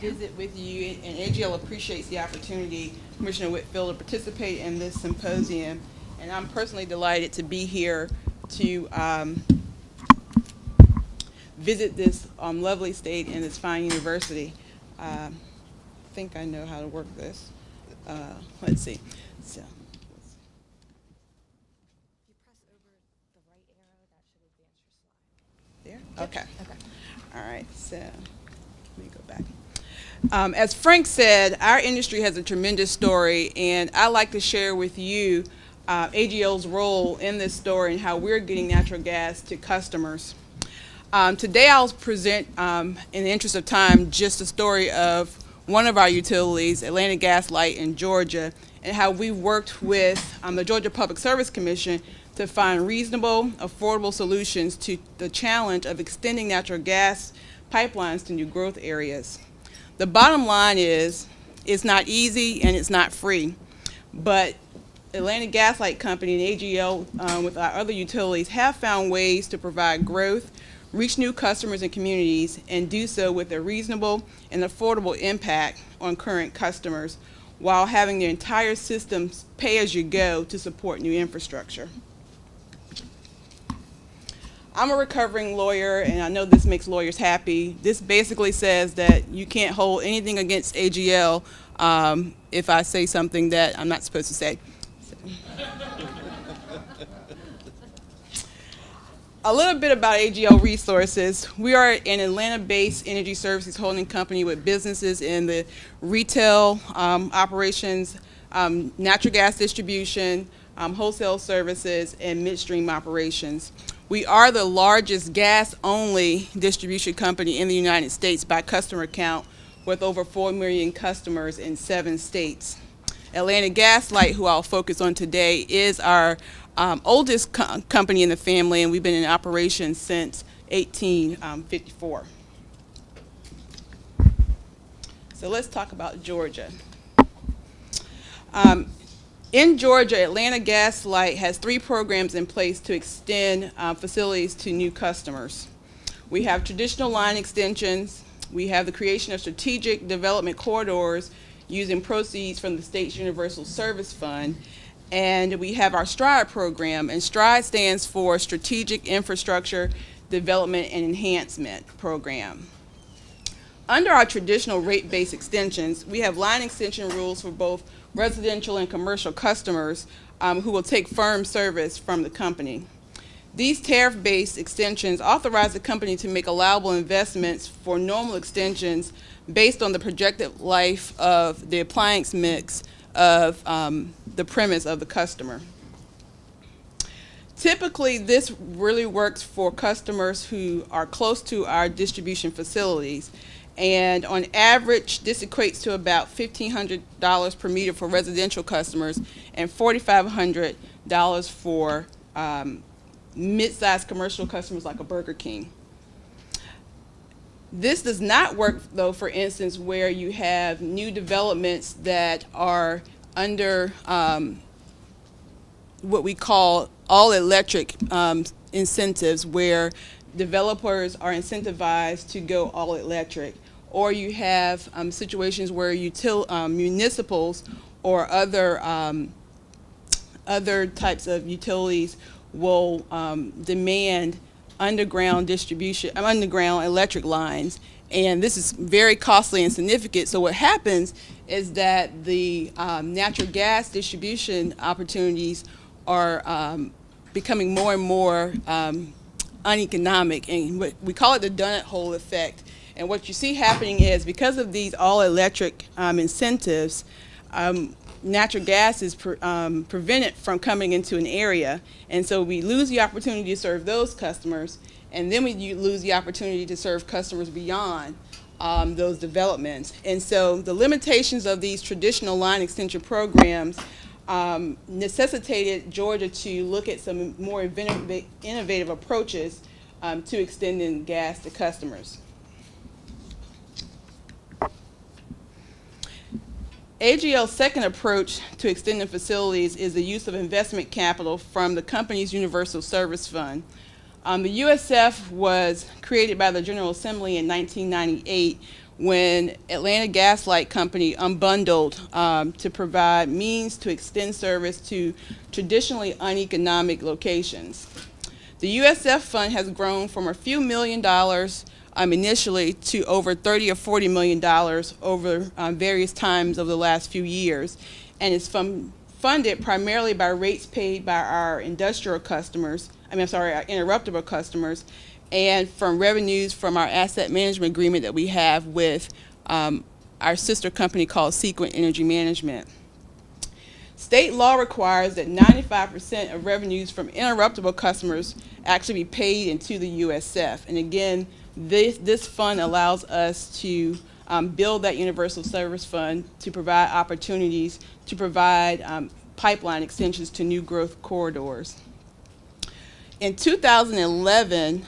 visit with you, and AGL appreciates the opportunity, Commissioner Whitfield, to participate in this symposium. And I'm personally delighted to be here to visit this lovely state and this fine university. I think I know how to work this. Let's see. So. If you press over the right arrow, that should advance your slide. There? Okay. Okay. All right, so let me go back. As Frank said, our industry has a tremendous story, and I'd like to share with you AGL's role in this story and how we're getting natural gas to customers. Today I'll present, in the interest of time, just a story of one of our utilities, Atlanta Gas Light in Georgia, and how we've worked with the Georgia Public Service Commission to find reasonable, affordable solutions to the challenge of extending natural gas pipelines to new growth areas. The bottom line is, it's not easy and it's not free, but Atlanta Gas Light Company and AGL with our other utilities have found ways to provide growth, reach new customers and communities, and do so with a reasonable and affordable impact on current customers while having the entire system pay as you go to support new infrastructure. I'm a recovering lawyer, and I know this makes lawyers happy. This basically says that you can't hold anything against AGL if I say something that I'm not supposed to say. A little bit about AGL Resources. We are an Atlanta-based energy services holding company with businesses in the retail operations, natural gas distribution, wholesale services, and midstream operations. We are the largest gas-only distribution company in the United States by customer count, with over 4 million customers in 7 states. Atlanta Gas Light, who I'll focus on today, is our oldest company in the family, and we've been in operation since 1854. So let's talk about Georgia. In Georgia, Atlanta Gas Light has 3 programs in place to extend facilities to new customers. We have traditional line extensions. We have the creation of strategic development corridors using proceeds from the state's Universal Service Fund. And we have our STRIDE program, and STRIDE stands for Strategic Infrastructure Development and Enhancement Program. Under our traditional rate-based extensions, we have line extension rules for both residential and commercial customers who will take firm service from the company. These tariff-based extensions authorize the company to make allowable investments for normal extensions based on the projected life of the appliance mix of the premise of the customer. Typically, this really works for customers who are close to our distribution facilities. And on average, this equates to about $1,500 per meter for residential customers and $4,500 for mid-sized commercial customers like a Burger King. This does not work, though, for instance, where you have new developments that are under what we call all-electric incentives, where developers are incentivized to go all-electric. Or you have situations where municipals or other types of utilities will demand underground electric lines, and this is very costly and significant. So what happens is that the natural gas distribution opportunities are becoming more and more uneconomic, and we call it the donut hole effect. And what you see happening is, because of these all-electric incentives, natural gas is prevented from coming into an area, and so we lose the opportunity to serve those customers, and then we lose the opportunity to serve customers beyond those developments. And so the limitations of these traditional line extension programs necessitated Georgia to look at some more innovative approaches to extending gas to customers. AGL's second approach to extending facilities is the use of investment capital from the company's Universal Service Fund. The USF was created by the General Assembly in 1998 when Atlanta Gas Light Company unbundled to provide means to extend service to traditionally uneconomic locations. The USF fund has grown from a few $1 million initially to over $30 or $40 million over various times over the last few years, and it's funded primarily by rates paid by our industrial customers, our interruptible customers, and from revenues from our asset management agreement that we have with our sister company called Sequent Energy Management. State law requires that 95% of revenues from interruptible customers actually be paid into the USF. And again, this fund allows us to build that universal service fund to provide opportunities to provide pipeline extensions to new growth corridors. In 2011,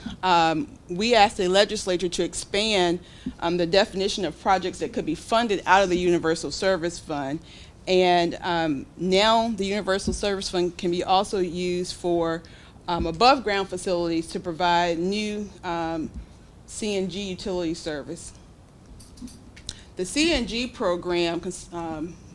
we asked the legislature to expand the definition of projects that could be funded out of the Universal Service Fund. And now the Universal Service Fund can be also used for above ground facilities to provide new CNG utility service. The CNG program,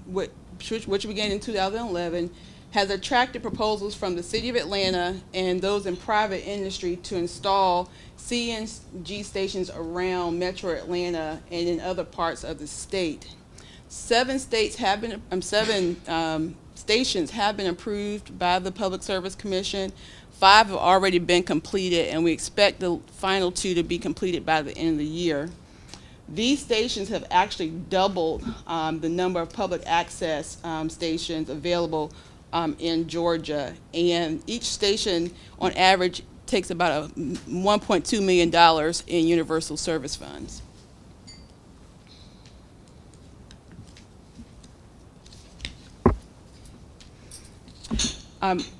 which began in 2011, has attracted proposals from the City of Atlanta and those in private industry to install CNG stations around Metro Atlanta and in other parts of the state. Seven stations have been approved by the Public Service Commission. 5 have already been completed, and we expect the final 2 to be completed by the end of the year. These stations have actually doubled the number of public access stations available in Georgia, and each station on average takes about $1.2 million in universal service funds.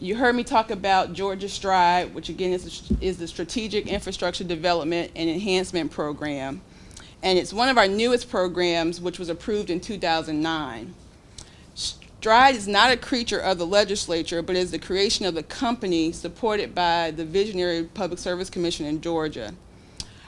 You heard me talk about Georgia Stride, which again is the Strategic Infrastructure Development and Enhancement Program. And it's one of our newest programs, which was approved in 2009. Stride is not a creature of the legislature, but is the creation of the company supported by the visionary Public Service Commission in Georgia.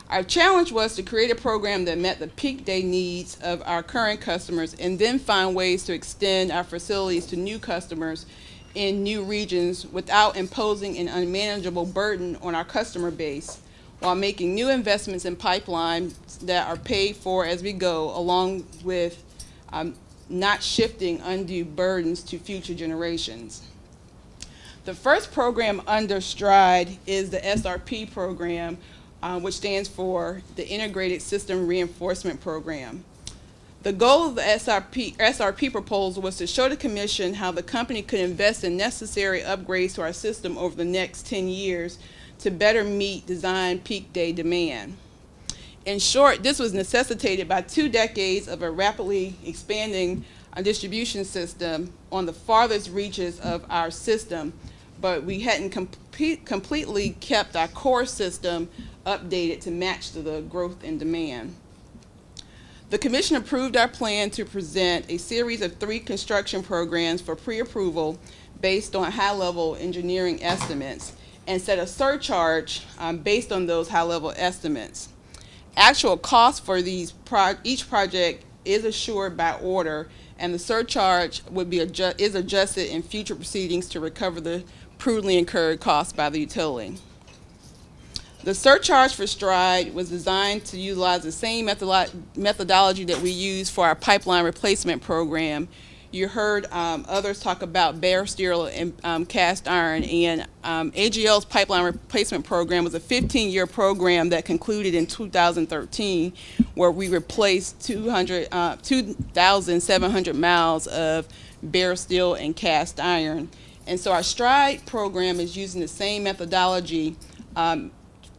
Our challenge was to create a program that met the peak day needs of our current customers and then find ways to extend our facilities to new customers in new regions without imposing an unmanageable burden on our customer base, while making new investments in pipelines that are paid for as we go, along with not shifting undue burdens to future generations. The first program under Stride is the SRP program, which stands for the Integrated System Reinforcement Program. The goal of the SRP proposal was to show the Commission how the company could invest in necessary upgrades to our system over the next 10 years to better meet design peak day demand. In short, this was necessitated by 2 decades of a rapidly expanding distribution system on the farthest reaches of our system, but we hadn't completely kept our core system updated to match the growth in demand. The Commission approved our plan to present a series of 3 construction programs for pre-approval based on high-level engineering estimates and set a surcharge based on those high-level estimates. Actual cost for each project is assured by order, and the surcharge is adjusted in future proceedings to recover the prudently incurred costs by the utility. The surcharge for Stride was designed to utilize the same methodology that we use for our pipeline replacement program. You heard others talk about bare steel and cast iron, and AGL's pipeline replacement program was a 15-year program that concluded in 2013, where we replaced 2,700 miles of bare steel and cast iron. And so our Stride program is using the same methodology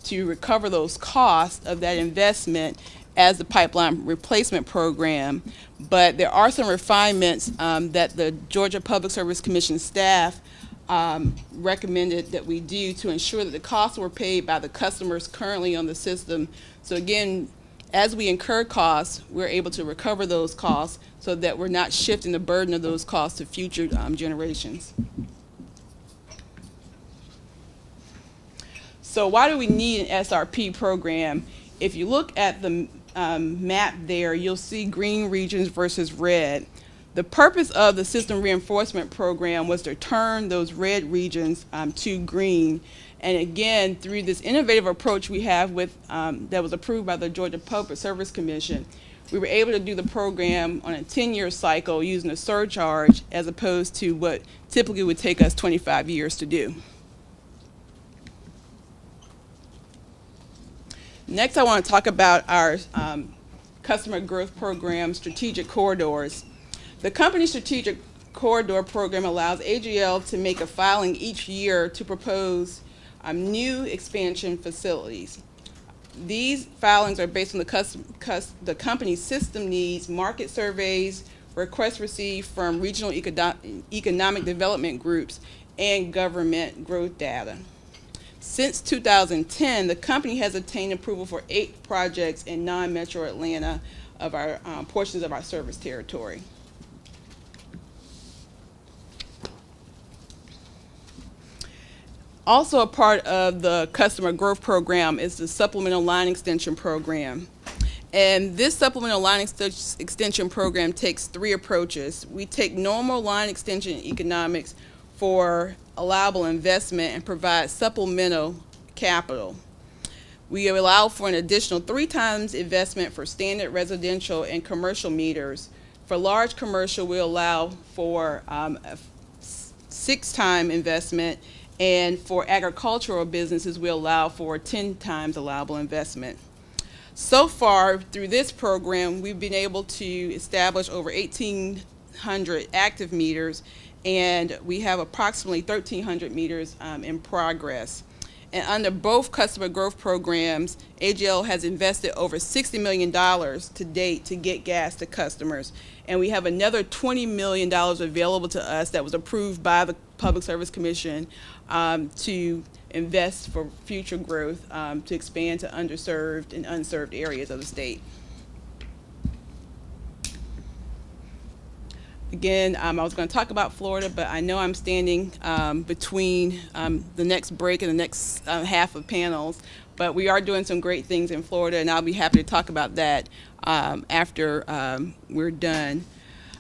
to recover those costs of that investment as the pipeline replacement program. But there are some refinements that the Georgia Public Service Commission staff recommended that we do to ensure that the costs were paid by the customers currently on the system. So again, as we incur costs, we're able to recover those costs so that we're not shifting the burden of those costs to future generations. So why do we need an SRP program? If you look at the map there, you'll see green regions versus red. The purpose of the system reinforcement program was to turn those red regions to green. And again, through this innovative approach we have with that was approved by the Georgia Public Service Commission, we were able to do the program on a 10-year cycle using a surcharge as opposed to what typically would take us 25 years to do. Next, I want to talk about our customer growth program, Strategic Corridors. The company Strategic Corridor program allows AGL to make a filing each year to propose new expansion facilities. These filings are based on the company's system needs, market surveys, requests received from regional economic development groups, and government growth data. Since 2010, the company has obtained approval for 8 projects in non-metro Atlanta of our portions of our service territory. Also a part of the customer growth program is the supplemental line extension program. And this supplemental line extension program takes 3 approaches. We take normal line extension economics for allowable investment and provide supplemental capital. We allow for an additional 3 times investment for standard residential and commercial meters. For large commercial, we allow for a 6-time investment, and for agricultural businesses, we allow for 10 times allowable investment. So far, through this program, we've been able to establish over 1,800 active meters, and we have approximately 1,300 meters in progress. And under both customer growth programs, AGL has invested over $60 million to date to get gas to customers. And we have another $20 million available to us that was approved by the Public Service Commission to invest for future growth, to expand to underserved and unserved areas of the state. Again, I was going to talk about Florida, but I know I'm standing between the next break and the next half of panels. But we are doing some great things in Florida, and I'll be happy to talk about that after we're done.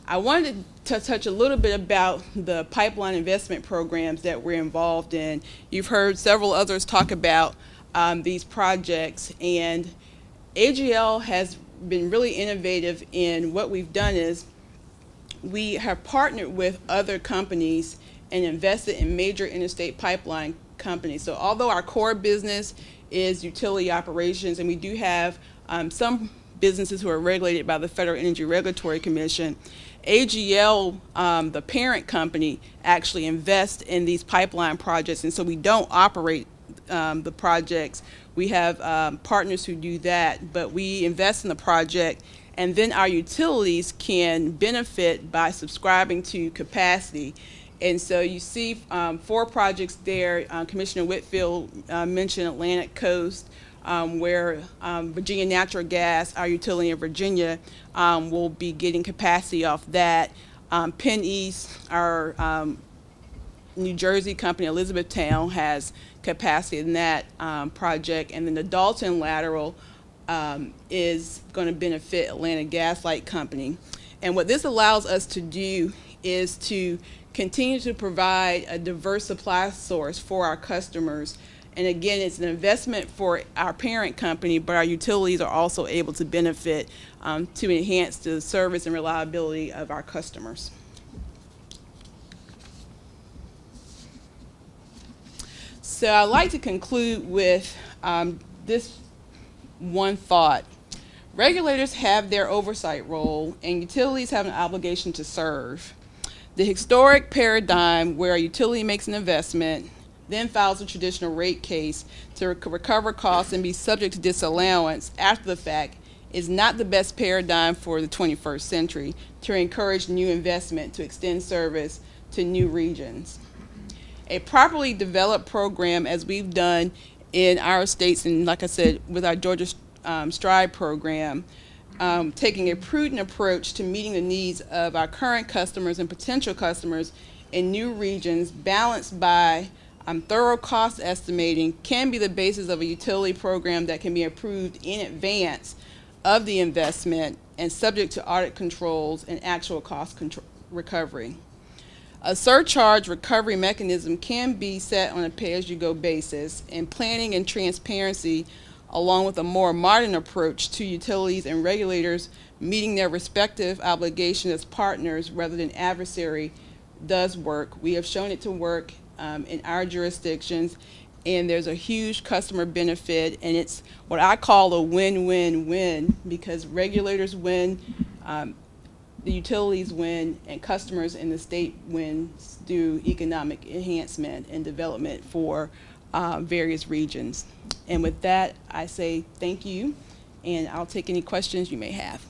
I wanted to touch a little bit about the pipeline investment programs that we're involved in. You've heard several others talk about these projects, and AGL has been really innovative in what we've done is we have partnered with other companies and invested in major interstate pipeline companies. So although our core business is utility operations, and we do have some businesses who are regulated by the Federal Energy Regulatory Commission, AGL, the parent company, actually invests in these pipeline projects, and so we don't operate the projects. We have partners who do that, but we invest in the project, and then our utilities can benefit by subscribing to capacity. And so you see 4 projects there. Commissioner Whitfield mentioned Atlantic Coast, where Virginia Natural Gas, our utility in Virginia, will be getting capacity off that. Penn East, our New Jersey company, Elizabethtown, has capacity in that project. And then the Dalton Lateral is going to benefit Atlanta Gas Light Company. And what this allows us to do is to continue to provide a diverse supply source for our customers. And again, it's an investment for our parent company, but our utilities are also able to benefit to enhance the service and reliability of our customers. So I'd like to conclude with this one thought. Regulators have their oversight role, and utilities have an obligation to serve. The historic paradigm where a utility makes an investment, then files a traditional rate case to recover costs and be subject to disallowance after the fact, is not the best paradigm for the 21st century to encourage new investment to extend service to new regions. A properly developed program, as we've done in our states, and like I said, with our Georgia Stride program, taking a prudent approach to meeting the needs of our current customers and potential customers in new regions, balanced by thorough cost estimating, can be the basis of a utility program that can be approved in advance of the investment and subject to audit controls and actual cost recovery. A surcharge recovery mechanism can be set on a pay-as-you-go basis, and planning and transparency, along with a more modern approach to utilities and regulators meeting their respective obligations as partners rather than adversary, does work. We have shown it to work in our jurisdictions, and there's a huge customer benefit, and it's what I call a win-win-win, because regulators win, the utilities win, and customers in the state win through economic enhancement and development for various regions. And with that, I say thank you, and I'll take any questions you may have.